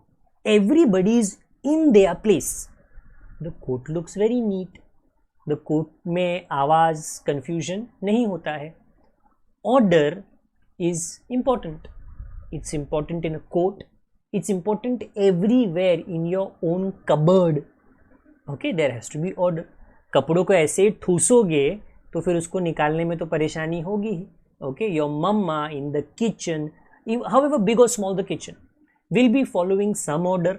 everybody is in their place the court looks very neat. The court में आवाज कंफ्यूजन नहीं होता है. Order is important. It's important in a court, it's important everywhere in your own cupboard. Okay, there has to be order. कपड़ों को ऐसे ही ठूसोगे तो फिर उसको निकालने में तो परेशानी होगी ही. Okay, your mama in the kitchen, however big or small the kitchen, will be following some order,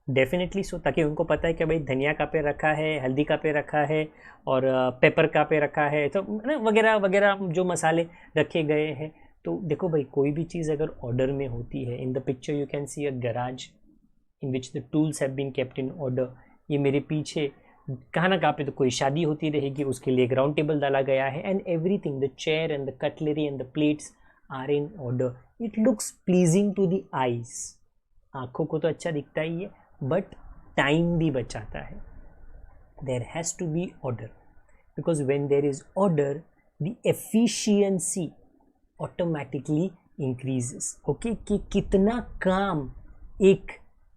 definitely so, ताकि उनको पता है कि भाई धनिया का पे रखा है, हल्दी का पे रखा है और पेपर का पे रखा है, तो ना वगैरह वगैरह जो मसाले रखे गए हैं। तो देखो भाई, कोई भी चीज़ अगर ऑर्डर में होती है, in the picture you can see a garage in which the tools have been kept in order. ये मेरे पीछे कहाँ ना कहाँ पे तो कोई शादी होती रहेगी, उसके लिए एक राउंड टेबल डाला गया है, and everything, the chair and the cutlery and the plates are in order. It looks pleasing to the eyes, आँखों को तो अच्छा दिखता ही है, बट टाइम भी बचाता है। There has to be order, because when there is order the efficiency automatically increases. Okay, कि कितना काम एक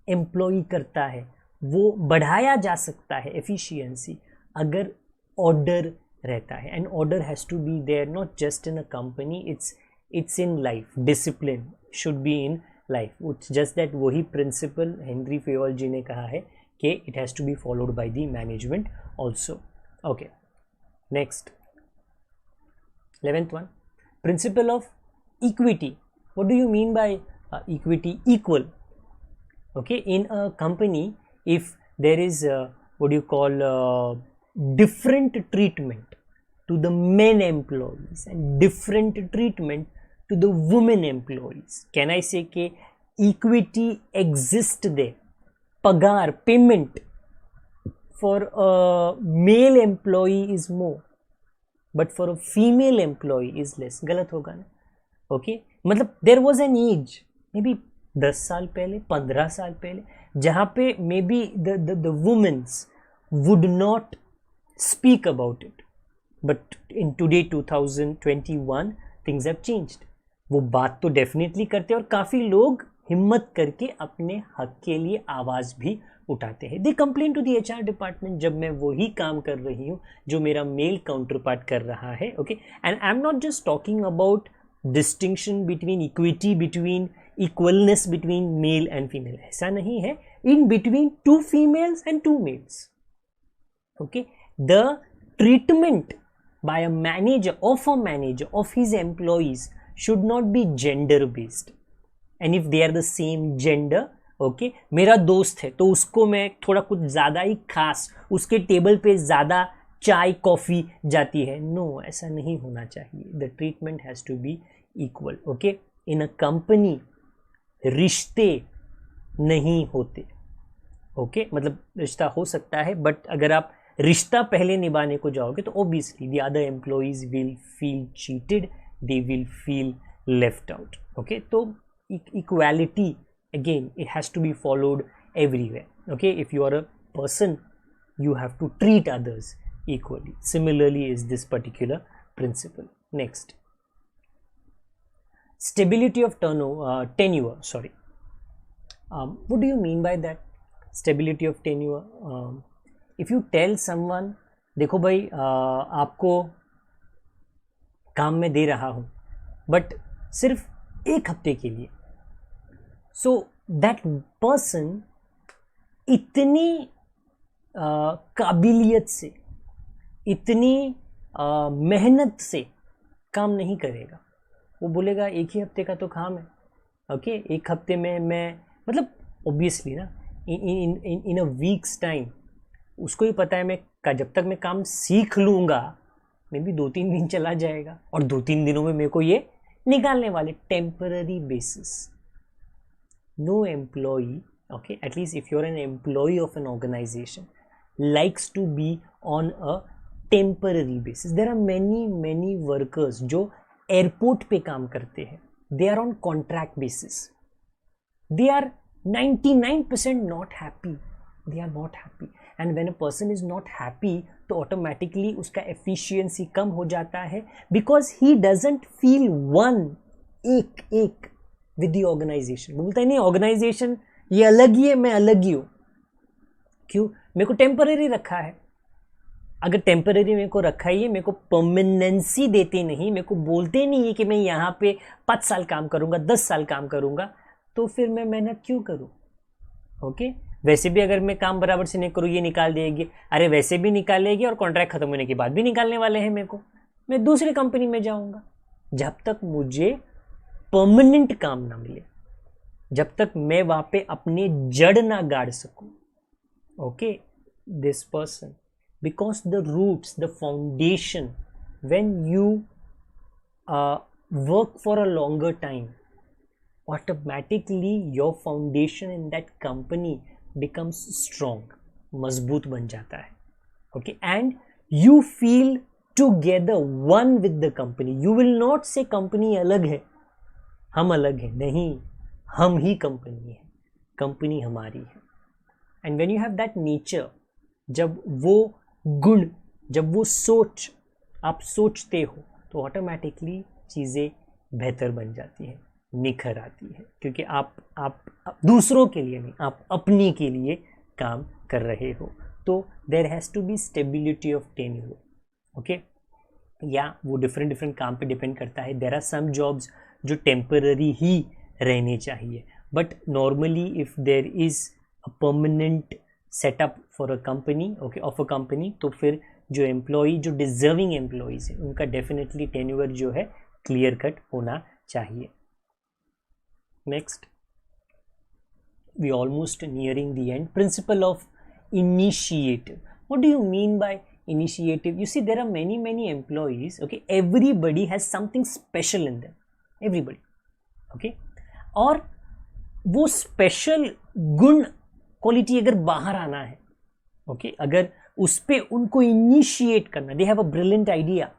एम्प्लॉय करता है वो बढ़ाया जा सकता है, एफिशिएंसी, अगर ऑर्डर रहता है। And order has to be there not just in a company, it's in life. Discipline should be in life. It's just that वही प्रिंसिपल हेनरी फेवल जी ने कहा है कि it has to be followed by the management also. Okay, next 11th one, principle of equity. What do you mean by equity? Equal. Okay, in a company, if there is what you call different treatment to the men employees and different treatment to the women employees, can I say कि equity exist there? पगार, payment for a male employee is more, but for a female employee is less. गलत होगा ना? Okay, मतलब there was an age, maybe 10 साल पहले, 15 साल पहले, जहाँ पे maybe the women's would not speak about it, but in today 2021 things have changed. वो बात तो डेफिनेटली करते हैं और काफ़ी लोग हिम्मत करके अपने हक के लिए आवाज़ भी उठाते हैं। They complain to the HR department जब मैं वही काम कर रही हूँ जो मेरा मेल काउंटर पार्ट कर रहा है। Okay, and I am not just talking about distinction between, equity between, equalness between male and female, ऐसा नहीं है। In between 2 females and 2 males. Okay, the treatment by a manager of his employees should not be gender based, and if they are the same gender, okay, मेरा दोस्त है तो उसको मैं थोड़ा कुछ ज़्यादा ही खास, उसके टेबल पे ज़्यादा चाय कॉफ़ी जाती है, नो, ऐसा नहीं होना चाहिए। The treatment has to be equal. Okay, in a company रिश्ते नहीं होते। ओके, मतलब रिश्ता हो सकता है, बट अगर आप रिश्ता पहले निभाने को जाओगे तो obviously the other employees will feel cheated, they will feel left out. Okay, तो equality again it has to be followed everywhere. Okay, if you are a person you have to treat others equally. Similarly is this particular principle. Next, stability of tenure. Sorry, what do you mean by that? Stability of tenure. If you tell someone, देखो भाई आपको काम में दे रहा हूँ but सिर्फ 1 हफ्ते के लिए, so that person इतनी काबिलियत से, इतनी मेहनत से काम नहीं करेगा। वो बोलेगा 1 ही हफ्ते का तो काम है। ओके, 1 हफ्ते में मैं, मतलब ऑब्वियसली ना, इन अ वीक्स टाइम उसको ही पता है मैं जब तक मैं काम सीख लूँगा मे बी 2-3 दिन चला जाएगा, और 2-3 दिनों में मेरे को ये निकालने वाले। Temporary basis. No employee, okay, at least if you're an employee of an organization, likes to be on a temporary basis. There are many workers जो airport पे काम करते हैं, they are on contract basis, they are 99% not happy, they are not happy, and when a person is not happy तो automatically उसका efficiency कम हो जाता है, because he doesn't feel एक with the organization। बोलता है नहीं, organization ये अलग ही है, मैं अलग ही हूँ। क्यों? मेरे को टेम्पररी रखा है। अगर टेम्पररी मेरे को रखा ही है, मेरे को परमानेंसी देते नहीं, मेरे को बोलते नहीं है कि मैं यहाँ पे 5 साल काम करूँगा, 10 साल काम करूँगा, तो फिर मैं मेहनत क्यों करूँ? ओके, वैसे भी अगर मैं काम बराबर से नहीं करूँ ये निकाल देगी, अरे वैसे भी निकालेगी और कॉन्ट्रैक्ट खत्म होने के बाद भी निकालने वाले हैं मेरे को, मैं दूसरी कंपनी में जाऊँगा जब तक मुझे परमानेंट काम ना मिले। जब तक मैं वहां पे अपने जड़ ना गाड़ सकूं, okay, this person, because the roots, the foundation, when you work for a longer time, automatically your foundation in that company becomes strong, मजबूत बन जाता है, okay, and you feel together one with the company. You will not say company अलग है, हम अलग हैं, नहीं, हम ही कंपनी है, कंपनी हमारी है. And when you have that nature, जब वो गुण, जब वो सोच आप सोचते हो, तो ऑटोमेटिकली चीज़ें बेहतर बन जाती हैं, निखर आती है, क्योंकि आप दूसरों के लिए नहीं, आप अपने के लिए काम कर रहे हो. तो there has to be stability of tenure, okay. या वो डिफरेंट काम पे डिपेंड करता है. देयर आर सम जॉब्स जो टेम्पररी ही रहने चाहिए, but normally if there is a permanent setup for a company, okay, of a company, तो फिर जो एम्प्लॉई, जो डिजर्विंग एम्प्लॉयज़ हैं, उनका डेफिनेटली टेन्योर जो है क्लियर कट होना चाहिए. Next, we almost nearing the end. Principle of initiative. What do you mean by initiative? You see, there are many employees, okay, everybody has something special in them, everybody, okay, और वो special गुण, quality अगर बाहर आना है, okay, अगर उस पे उनको इनिशिएट करना, they have a brilliant idea,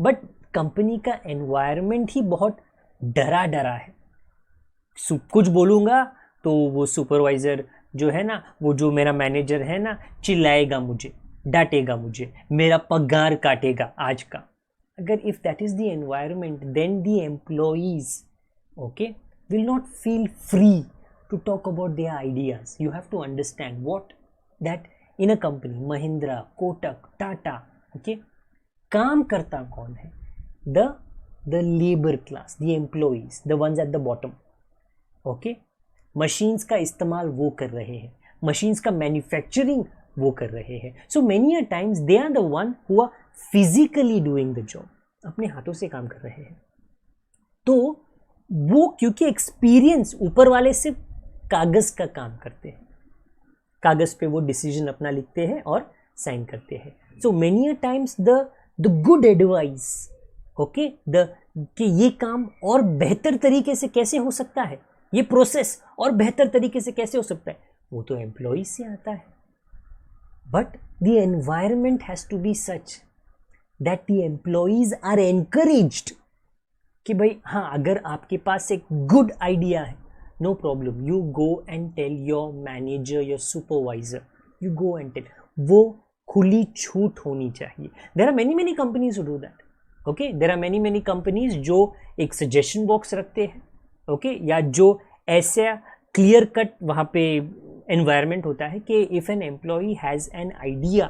but company का एनवायरनमेंट ही बहुत डरा है. कुछ बोलूँगा तो वो सुपरवाइज़र जो है ना, वो जो मेरा मैनेजर है ना, चिल्लाएगा मुझे, डांटेगा मुझे, मेरा पगार काटेगा आज का. अगर if that is the environment, then the employees, okay, will not feel free to talk about their ideas. You have to understand what that in a company, Mahindra, Kotak, Tata, okay, काम करता कौन है? The labour class, the employees, the ones at the bottom, okay. Machines का इस्तेमाल वो कर रहे हैं, मशीन्स का मैन्युफैक्चरिंग वो कर रहे हैं. So many a times they are the one who are physically doing the job, अपने हाथों से काम कर रहे हैं. तो वो क्योंकि एक्सपीरियंस ऊपर वाले से कागज का काम करते हैं, कागज पे वो डिसीजन अपना लिखते हैं और साइन करते हैं. So many a times the good advice, okay, कि ये काम और बेहतर तरीके से कैसे हो सकता है, ये प्रोसेस और बेहतर तरीके से कैसे हो सकता है, वो तो एम्प्लॉय से आता है. But the environment has to be such that the employees are encouraged कि भाई हाँ, अगर आपके पास एक गुड आइडिया है, no problem, you go and tell your manager, your supervisor, you go and tell. वो खुली छूट होनी चाहिए. There are many companies who do that, okay. There are many companies जो एक सजेशन बॉक्स रखते हैं, ओके, या जो ऐसा क्लियर कट वहाँ पे एनवायरनमेंट होता है कि if an employee has an idea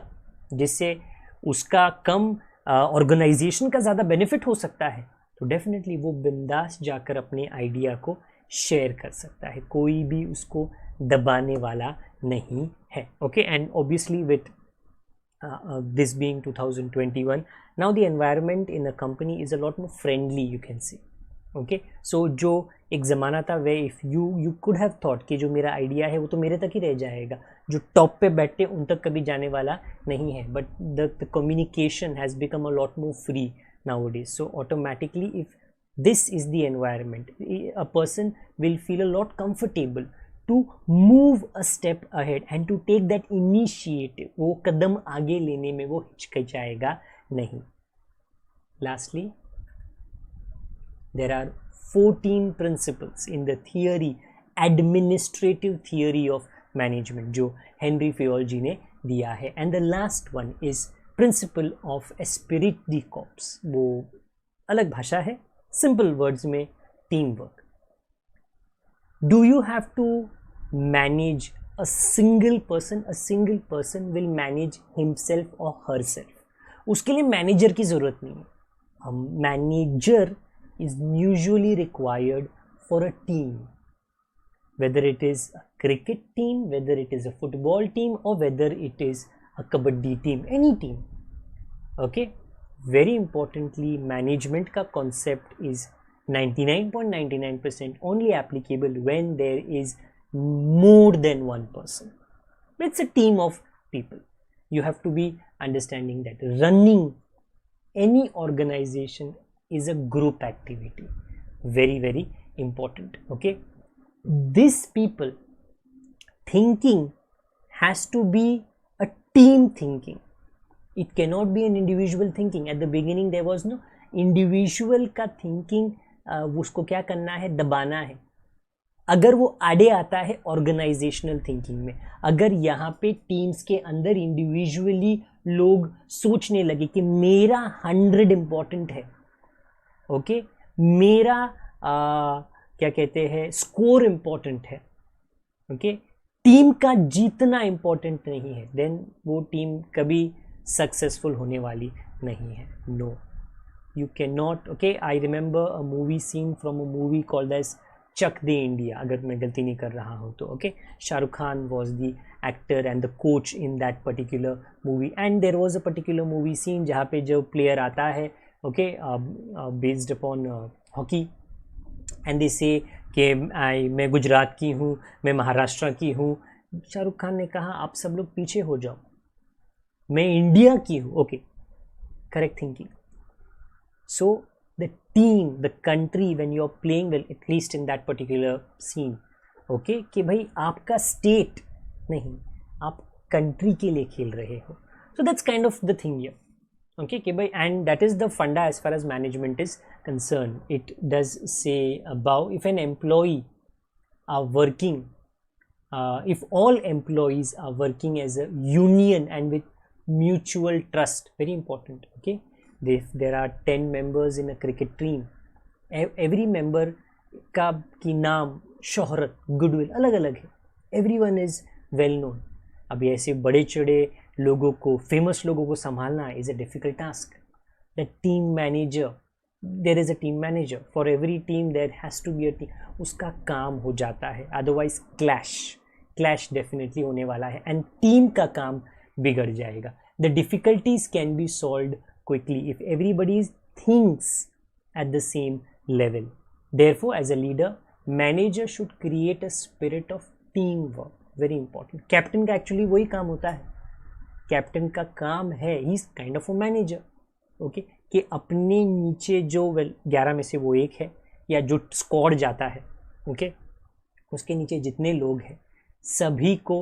जिससे उसका कम ऑर्गेनाइजेशन का ज़्यादा बेनिफिट हो सकता है, तो डेफिनेटली वो बिंदास जाकर अपने आइडिया को शेयर कर सकता है, कोई भी उसको दबाने वाला नहीं है, okay. And obviously with this being 2021, now the environment in a company is a lot more friendly, you can see, okay. So जो एक ज़माना था way if you could have thought कि जो मेरा आइडिया है वो तो मेरे तक ही रह जाएगा, जो टॉप पे बैठे उन तक कभी जाने वाला नहीं है. But the communication has become a lot more free nowadays. So automatically if this is the environment, a person will feel a lot comfortable to move a step ahead and to take that initiative. वो कदम आगे लेने में वो हिचकिचाएगा नहीं. Lastly, there are 14 principles in the theory, administrative theory of management, जो Henry Fayol जी ने दिया है. And the last one is principle of esprit de corps. वो अलग भाषा है, simple words में team work. Do you have to manage a single person? A single person will manage himself or herself. उसके लिए मैनेजर की ज़रूरत नहीं है. Manager is usually required for a team, whether it is a cricket team, whether it is a football team, or whether it is a kabaddi team, any team, okay. Very importantly, management का concept is 99.99% only applicable when there is more than one person. It's a team of people. You have to be understanding that running any organization is a group activity. Very, very important. Okay, these people thinking has to be a team thinking. It cannot be an individual thinking. At the beginning there was no individual का thinking. उसको क्या करना है, दबाना है. अगर वो आड़े आता है ऑर्गेनाइजेशनल थिंकिंग में, अगर यहाँ पे टीम्स के अंदर इंडिविजुअली लोग सोचने लगे कि मेरा 100 इम्पॉर्टेंट है, ओके, मेरा क्या कहते हैं स्कोर इम्पॉर्टेंट है, ओके, टीम का जीतना इम्पॉर्टेंट नहीं है, देन वो टीम कभी सक्सेसफुल होने वाली नहीं है. No, you cannot. Okay, I remember a movie scene from a movie called as Chak De India, अगर मैं गलती नहीं कर रहा हूँ तो. Okay, Shahrukh Khan was the actor and the coach in that particular movie, and there was a particular movie scene जहाँ पे जो player आता है, okay, based upon hockey, and they say कि मैं गुजरात की हूँ, मैं महाराष्ट्र की हूँ. शाहरुख खान ने कहा आप सब लोग पीछे हो जाओ, मैं इंडिया की हूँ. Okay, correct thinking. So the team, the country, when you're playing well, at least in that particular scene, okay, कि भाई आपका state नहीं, आप country के लिए खेल रहे हो. So that's kind of the thing here. Okay, कि भाई, and that is the funda as far as management is concerned. It does say above, if an employee are working, if all employees are working as a union and with mutual trust, very important. Okay, if there are 10 members in a cricket team, every member का की नाम, शोहरत, goodwill अलग अलग है. everyone is well known. अब ऐसे बड़े चढ़े लोगों को, फेमस लोगों को संभालना is a difficult task. The team manager, there is a team manager for every team, there has to be a team. उसका काम हो जाता है, otherwise clash definitely होने वाला है and team का काम बिगड़ जाएगा. The difficulties can be solved quickly if everybody thinks at the same level. Therefore, as a leader, manager should create a spirit of teamwork. Very important. Captain का actually वही काम होता है. Captain का काम है, he is kind of a manager. Okay, कि अपने नीचे जो 11 में से वो एक है, या जो स्क्वाड जाता है, okay, उसके नीचे जितने लोग हैं, सभी को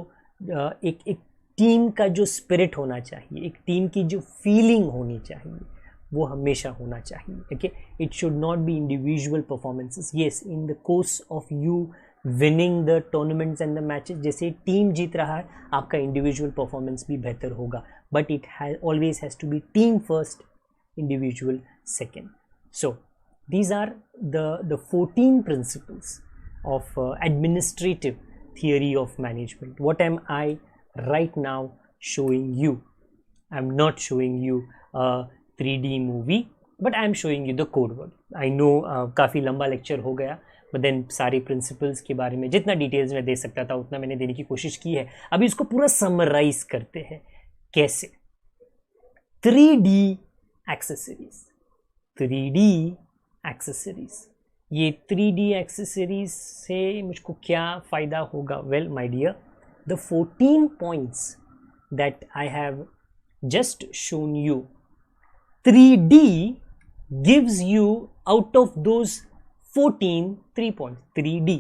एक टीम का जो स्पिरिट होना चाहिए, एक टीम की जो फीलिंग होनी चाहिए, वो हमेशा होना चाहिए. Okay, it should not be individual performances. Yes, in the course of you winning the tournaments and the matches, जैसे टीम जीत रहा है, आपका इंडिविजुअल परफॉर्मेंस भी बेहतर होगा, but it always has to be team first, individual second. So these are the 14 principles of administrative theory of management. What am I right now showing you? I'm not showing you a 3D movie, but I'm showing you the code word. I know काफ़ी लंबा lecture हो गया, but then सारे principles के बारे में जितना details में दे सकता था उतना मैंने देने की कोशिश की है. अभी इसको पूरा समराइज करते हैं. कैसे? 3D accessories. 3D एक्सेसरीज, ये 3D एक्सेसरीज से मुझको क्या फ़ायदा होगा? Well my dear, the 14 points that I have just shown you, 3D gives you out of those 14 3 points. 3D,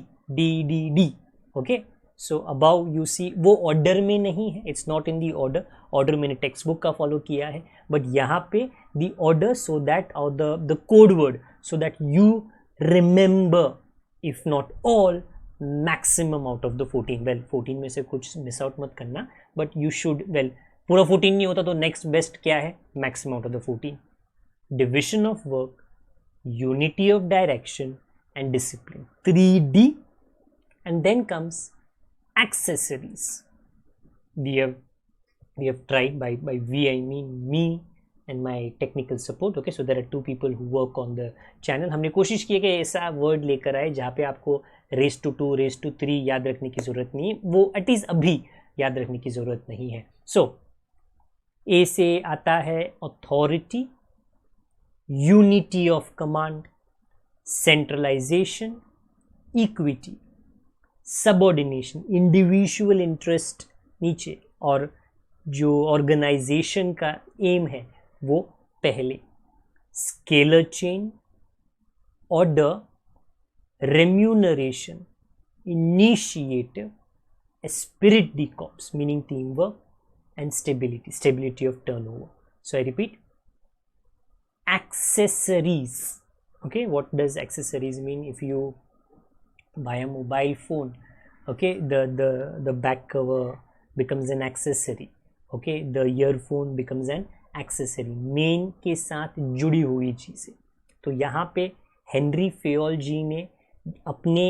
D. Okay, so above you see वो order में नहीं है, it's not in the order. Order मैंने text book का follow किया है, but यहाँ पे the order so that, or the code word so that you remember, if not all, maximum out of the 14. well 14 में से कुछ मिस आउट मत करना, बट you should, well पूरा 14 नहीं होता तो नेक्स्ट बेस्ट क्या है? Maximum out of the 14. Division of work, unity of direction and discipline, 3D. and then comes accessories. We have tried, by we I mean me and my technical support. Okay, so there are 2 people who work on the channel. हमने कोशिश की है कि ऐसा word लेकर आए जहाँ पे आपको रेस टू 2, रेस टू 3 याद रखने की ज़रूरत नहीं है, वो एटलीस्ट अभी याद रखने की ज़रूरत नहीं है. सो ए से आता है authority, unity of command, centralization, equity, subordination, individual interest नीचे, और जो ऑर्गेनाइजेशन का एम है वो पहले, scalar chain, order, remuneration, initiative, spirit decops meaning teamwork, and stability of turnover. So I repeat, accessories. Okay, what does accessories mean? If you buy a mobile phone, okay, the back cover becomes an accessory. Okay, the earphone becomes an accessory, main के साथ जुड़ी हुई चीज़ें. तो यहाँ पे Henry Fayol जी ने अपने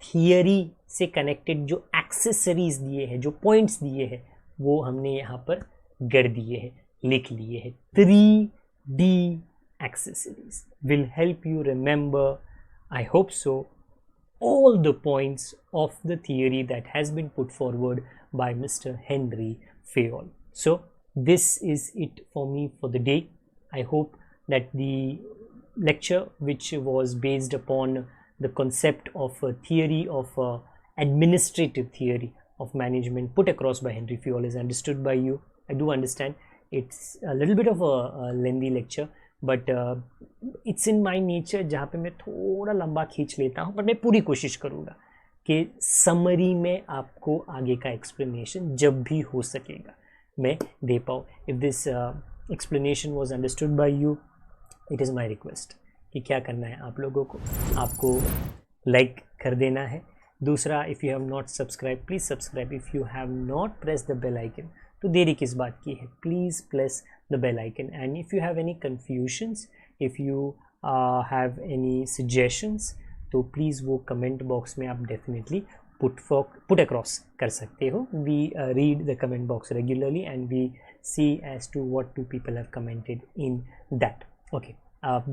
थियरी से कनेक्टेड जो एक्सेसरीज दिए हैं, जो पॉइंट्स दिए हैं, वो हमने यहाँ पर गढ़ दिए हैं, लिख लिए हैं. 3D accessories will help you remember, I hope so, all the points of the theory that has been put forward by Mr. Henry Fayol. So this is it for me for the day. I hope that the lecture, which was based upon the concept of a theory of administrative theory of management put across by Henry Fayol, is understood by you. I do understand it's a little bit of a lengthy lecture, but it's in my nature जहाँ पे मैं थोड़ा लंबा खींच लेता हूँ, but मैं पूरी कोशिश करूँगा कि समरी में आपको आगे का एक्सप्लेनेशन जब भी हो सकेगा मैं दे पाऊँ. If this explanation was understood by you, it is my request कि क्या करना है आप लोगों को, आपको लाइक कर देना है. दूसरा, if you have not subscribe, please subscribe. If you have not press the bell icon, तो देरी किस बात की है, please press the bell icon. And if you have any confusions, if you have any suggestions, तो please वो comment box में आप डेफिनेटली put across कर सकते हो. We read the comment box regularly and we see as to what two people have commented in that. Okay.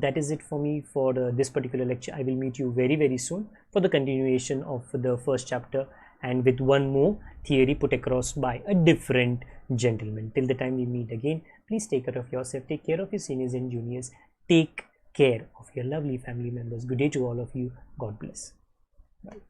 That is it for me for this particular lecture. I will meet you very very soon for the continuation of the first chapter and with one more theory put across by a different gentleman. Till the time we meet again, please take care of yourself, take care of your seniors and juniors, take care of your lovely family members. Good day to all of you. God bless. Bye.